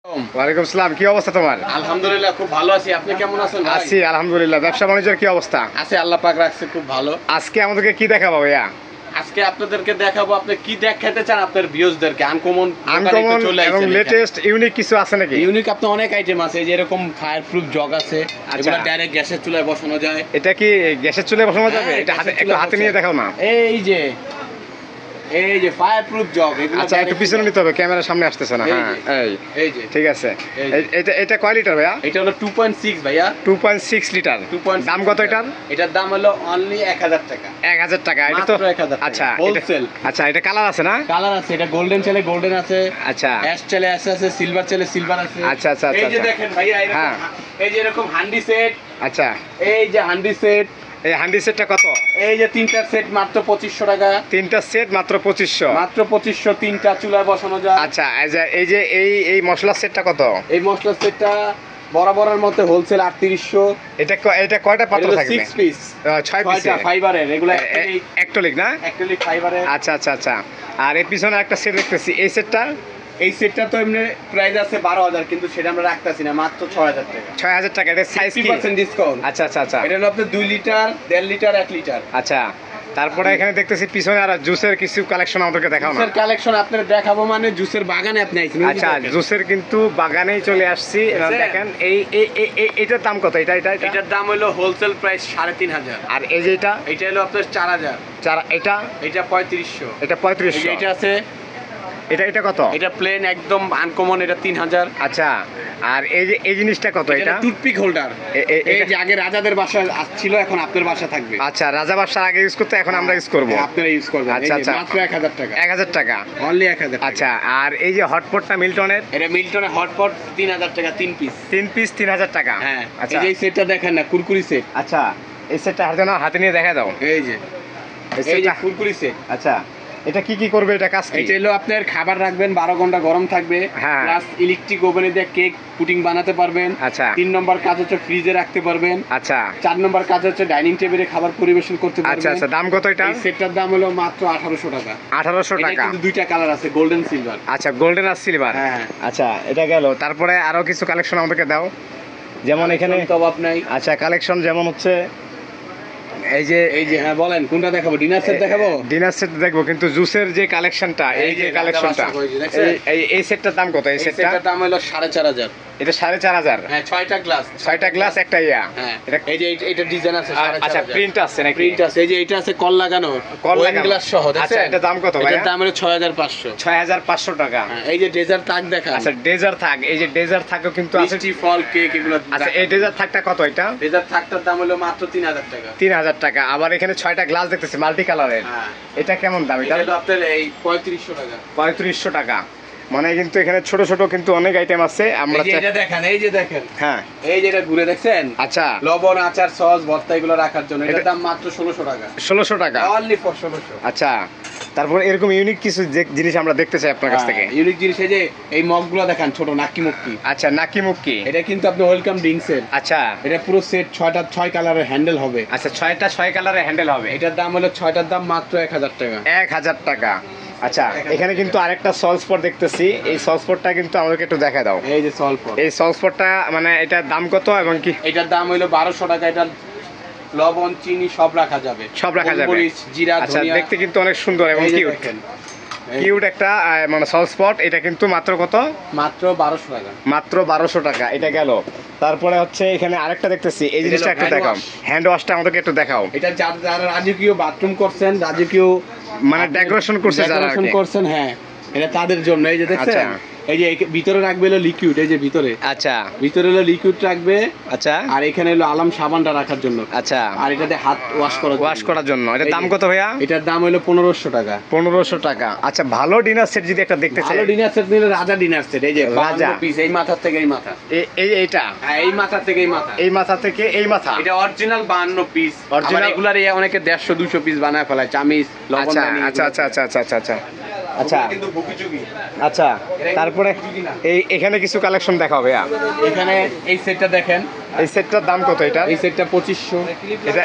ওয়ালাইকুম আসসালাম। কি অবস্থা তোমার? আলহামদুলিল্লাহ খুব ভালো আছি। আপনি কেমন আছেন ভাই? আছি আলহামদুলিল্লাহ। ব্যবসা বাণিজ্যের কি অবস্থা? আছে, আল্লাহ পাক রাখছে খুব ভালো। আজকে আমাদেরকে কি দেখাবো ভাইয়া? আজকে আপনাদেরকে দেখাবো আপনি কি দেখাতে চান আপনার ভিউয়ারদেরকে। আনকমন এবং লেটেস্ট ইউনিক কিছু আছে নাকি? ইউনিক আপনার অনেক আইটেম আছে, যে এরকম ফায়ার প্রুফ জগ আছে, এগুলো ডাইরেক্ট গ্যাসের চুলায় বসানো যায়। এটা কি গ্যাসের চুলায় বসানো যাবে? এটা একটু হাতে নিয়ে দেখাও না। এই যে ফায়ার প্রুফ জগ, এগুলো আচ্ছা একটু পিছনে নিতে হবে, ক্যামেরার সামনে আসতেছে না। হ্যাঁ এই যে ঠিক আছে। এটা কয় লিটার ভাইয়া? এটা হলো 2.6 ভাইয়া, 2.6 লিটার। দাম কত এটার? এটার দাম হলো অনলি 1000 টাকা। 1000 টাকা। এটা তো আচ্ছা হোলসেল। আচ্ছা এটা কালার আছে না? কালার আছে, এটা গোল্ডেন চাইলে গোল্ডেন আছে, আচ্ছা অ্যাশ চাইলে অ্যাশ আছে, সিলভার চাইলে সিলভার আছে। আচ্ছা আচ্ছা এই যে দেখেন ভাইয়া, এই যে এরকম হান্ডি সেট। আচ্ছা এই যে হান্ডি সেট, এই হান্ডি সেটটা কত? এই যে তিনটা সেট মাত্র 2500 টাকা। তিনটা সেট মাত্র 2500। মাত্র 2500, তিনটা চুলায় বসানো যায়। আচ্ছা এই যে এই মশলা সেটটা কত? এই মশলা সেটটা বরাবরের মধ্যে হোলসেল 3800। এটা কয়টা পাত্র থাকবে? 6 পিস, 6 পিস ফাইবারের। এগুলো অ্যাক্রিলিক না? অ্যাক্রিলিক ফাইবারের। আচ্ছা আচ্ছা আচ্ছা। আর এর পিছনে একটা সেট দেখতেছি, এই সেটটা? এই সেটটা তো এমনি প্রাইস আছে 12000, কিন্তু সেটা আমরা রাখতাছি না, মাত্র 6000 টাকা। 6000 টাকা। এটা সাইজ কি? 50% ডিসকাউন্ট। আচ্ছা আচ্ছা আচ্ছা। এটা হলো আপনার 2 লিটার, 1.5 লিটার, 1 লিটার। আচ্ছা তারপরে এখানে দেখতেছি পিছনে আর জুসের কিছু কালেকশন আমাদেরকে দেখাও না? জুসের কালেকশন আপনাদের দেখাবো, মানে জুসের বাগানে আপনি আইছেন। আচ্ছা জুসের কিন্তু বাগানেই চলে আসছি। দেখেন এটার দাম কত? এটার দাম হলো হোলসেল প্রাইস 3500। আর এই যে এটা হলো আপনার 4000। এটা 3500। এটা 3500। এটা আছে, এটা কত? এটা প্লেন একদম আনকমন, এটা 3000। আচ্ছা আর এই জিনিসটা কত? এটা টুথপিক হোল্ডার। এই যে আগে রাজাদের বাসায় ছিল, এখন আপনার বাসা থাকবে। আচ্ছা রাজা বাসার আগে ইউজ করতে, এখন আমরা ইউজ করব। আপনারা ইউজ করবেন। আচ্ছা আচ্ছা মাত্র 1000 টাকা। 1000 টাকা অনলি 1000। আচ্ছা আর এই যে হটপটটা মিল্টনের? এটা মিল্টনের হটপট 3000 টাকা, 3 পিস। 3 পিস 3000 টাকা। হ্যাঁ আচ্ছা, এই সেটটা দেখেন না, কুরকুরি সেট। আচ্ছা এই সেটটা হাতে নিয়ে দেখা দাও। এই যে কুরকুরি সেট। আচ্ছা এটা কি করবে? এটা কাজ কি? এটা হলো আপনার খাবার রাখবেন, 12 ঘন্টা গরম থাকবে, প্লাস ইলেকট্রিক ওভেনে দিয়ে কেক পুডিং বানাতে পারবেন। আচ্ছা 3 নম্বর কাজ হচ্ছে ফ্রিজে রাখতে পারবেন। আচ্ছা 4 নম্বর কাজ হচ্ছে ডাইনিং টেবিলে খাবার পরিবেশন করতে পারবেন। আচ্ছা আচ্ছা দাম কত এটা? এই সেটটার দাম হলো মাত্র 1800 টাকা। 1800 টাকা। এটা কিন্তু দুইটা কালার আছে, গোল্ডেন সিলভার। আচ্ছা গোল্ডেন আর সিলভার। হ্যাঁ আচ্ছা এটা গেল। তারপরে আরো কিছু কালেকশন আমাদেরকে দাও, যেমন এখানে তো অভাব নাই। আচ্ছা কালেকশন যেমন হচ্ছে এই যে হ্যাঁ বলেন কোনটা দেখাবো? ডিনার সেট দেখাবো? ডিনার সেট দেখবো, কিন্তু জুসের যে কালেকশনটা, এই যে কালেকশনটা, এই সেটটার দাম কত? এই সেটটার দাম হলো 4500। এটা 4500। হ্যাঁ 6টা গ্লাস, 6টা গ্লাস একটা ইয়া। হ্যাঁ এই যে এটা ডিজাইন আছে। আচ্ছা প্রিন্ট আছে নাকি? প্রিন্ট আছে। এই যে এটা আছে কল লাগানো, গ্লাস সহ। আচ্ছা এটা দাম কত ভাই? এটার দাম হলো 6500। 6500 টাকা। এই যে ডেজার্ট থাক দেখা। আচ্ছা ডেজার্ট থাক, এই যে ডেজার্ট থাকও কিন্তু আছে, মিষ্টি ফল কেক এগুলো। আচ্ছা এই ডেজার্ট থাকটা কত? এটা ডেজার্ট থাকটার দাম হলো মাত্র 3000 টাকা। 3000 টাকা। আবার এখানে 6টা গ্লাস দেখতেছি মাল্টি কালারের। এটা কেমন দাম? এটা হলো আপনার এই 3500 টাকা। 3500 টাকা। মানে কিন্তু এখানে ছোট ছোট কিন্তু অনেক আইটেম আছে। আমরা এটা দেখেন, এই যে দেখেন, হ্যাঁ এই যে এটা ঘুরে দেখছেন। আচ্ছা লবণ, আচার, সস, ভর্তা এগুলো রাখার জন্য। এটার দাম মাত্র 1600 টাকা। 1600 টাকা অনলি ফর 1600। আচ্ছা তারপর এরকম ইউনিক কিছু জিনিস আমরা দেখতে চাই আপনার কাছ থেকে। ইউনিক জিনিস এই যে এই মগগুলো দেখেন, ছোট নাকি মুক্কি। আচ্ছা নাকি মুক্কি, এটা কিন্তু আপনি ওয়েলকাম ড্রিঙ্কস এর। আচ্ছা এটা পুরো সেট 6 কালারের হ্যান্ডেল হবে। আচ্ছা 6 কালারের হ্যান্ডেল হবে। এটার দাম হলো 6টার দাম মাত্র 1000 টাকা। 1000 টাকা। আচ্ছা এখানে কিন্তু আরেকটা সস পট দেখতেছি, এই সস পটটা কিন্তু আমাদেরকে একটু দেখা দাও। এই যে সস পট, এই সস পটটা মানে এটার দাম কত এবং কি? এটার দাম হলো 1200 টাকা। এটা লবণ, চিনি সব রাখা যাবে, সব রাখা যাবে। জিরা, আচ্ছা দেখতে কিন্তু অনেক সুন্দর এবং কিউট একটা মানে সস পট। এটা কিন্তু মাত্র কত? মাত্র 1200 টাকা। মাত্র 1200 টাকা। এটা গেল। তারপরে হচ্ছে এখানে আরেকটা দেখতেছি, এই জিনিসটা একটু দেখাও, হ্যান্ড ওয়াশটা আমাদেরকে একটু দেখাও। এটা যারা রাজকীয় বাথরুম করছেন, রাজকীয় মানে ডেকোরেশন করছেন, হ্যাঁ এটা তাদের জন্য। এই যে দেখছেন, এই যে ভিতরে রাখবে হলো লিকুইড, এই যে ভিতরে। আচ্ছা ভিতরে হলো লিকুইড রাখবে। আচ্ছা আর এখানে হলো আলাম সাবানটা রাখার জন্য। আচ্ছা আর এটাতে হাত ওয়াশ করার জন্য। এটার দাম কত ভাইয়া? এটার দাম হলো 1500 টাকা। 1500 টাকা। আচ্ছা ভালো ডিনার সেট যদি একটা দেখতে চাই, ভালো ডিনার সেট নিলে রাজা ডিনার সেট। এই যে রাজা পিস, এই মাথা থেকে এই মাথা, এইটা এই মাথা থেকে এই মাথা, এই মাথা থেকে এই মাথা। এটা অরিজিনাল 52 পিস। অরিজিনাল এগুলার অনেকে 150 200 পিস বানায় ফেলায়, চামিচ, লবণ। আচ্ছা আচ্ছা আচ্ছা আচ্ছা আচ্ছা আচ্ছা আচ্ছা কিন্তু ভুকিচুকি। আচ্ছা তারপরে এখানে কিছু কালেকশন দেখাও ভাইয়া। এখানে এই সেটটা দেখেন, এই সেটটার দাম কত? এটা এই সেটটা 2500।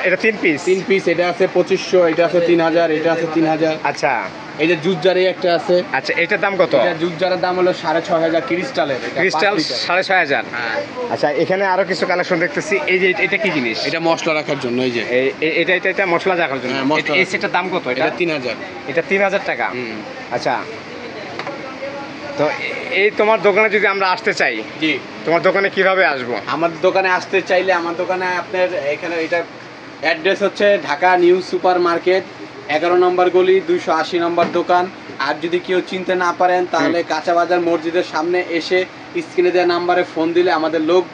এটা 3 পিস। এটা আছে 2500, এটা আছে 3000, এটা আছে 3000। আচ্ছা এই যে জুস জারে একটা আছে। আচ্ছা এটার দাম কত? এটা জুস জারের দাম হলো 6500 ক্রিস্টালের। ক্রিস্টাল 6500। আচ্ছা এখানে আরো কিছু কালেকশন দেখতেছি। এই যে এটা কি জিনিস? এটা মশলা রাখার জন্য। এই যে এটা মশলা রাখার জন্য। এই সেটার দাম কত? এটা 3000। এটা 3000 টাকা। আচ্ছা তো এই তোমার দোকানে যদি আমরা আসতে চাই, জি তোমার দোকানে কিভাবে আসবো? আমার দোকানে আসতে চাইলে আমার দোকানে আপনার এখানে এটা অ্যাড্রেস হচ্ছে ঢাকা নিউ সুপার মার্কেট 11 নম্বর গলি 280 নম্বর দোকান। আর যদি কেউ চিনতে না পারেন তাহলে কাঁচা বাজার মসজিদের সামনে এসে স্ক্রিনে দেওয়া নাম্বারে ফোন দিলে আমাদের লোক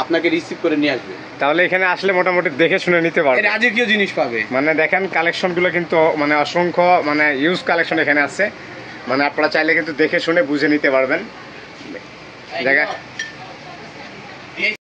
আপনাকে রিসিভ করে নিয়ে আসবে। তাহলে এখানে আসলে মোটামুটি দেখে শুনে নিতে পারবে, রাজকীয় জিনিস পাবে। মানে দেখেন কালেকশনগুলো কিন্তু মানে অসংখ্য মানে ইউজ কালেকশন এখানে আছে, মানে আপনারা চাইলে কিন্তু দেখে শুনে বুঝে নিতে পারবেন। দেখা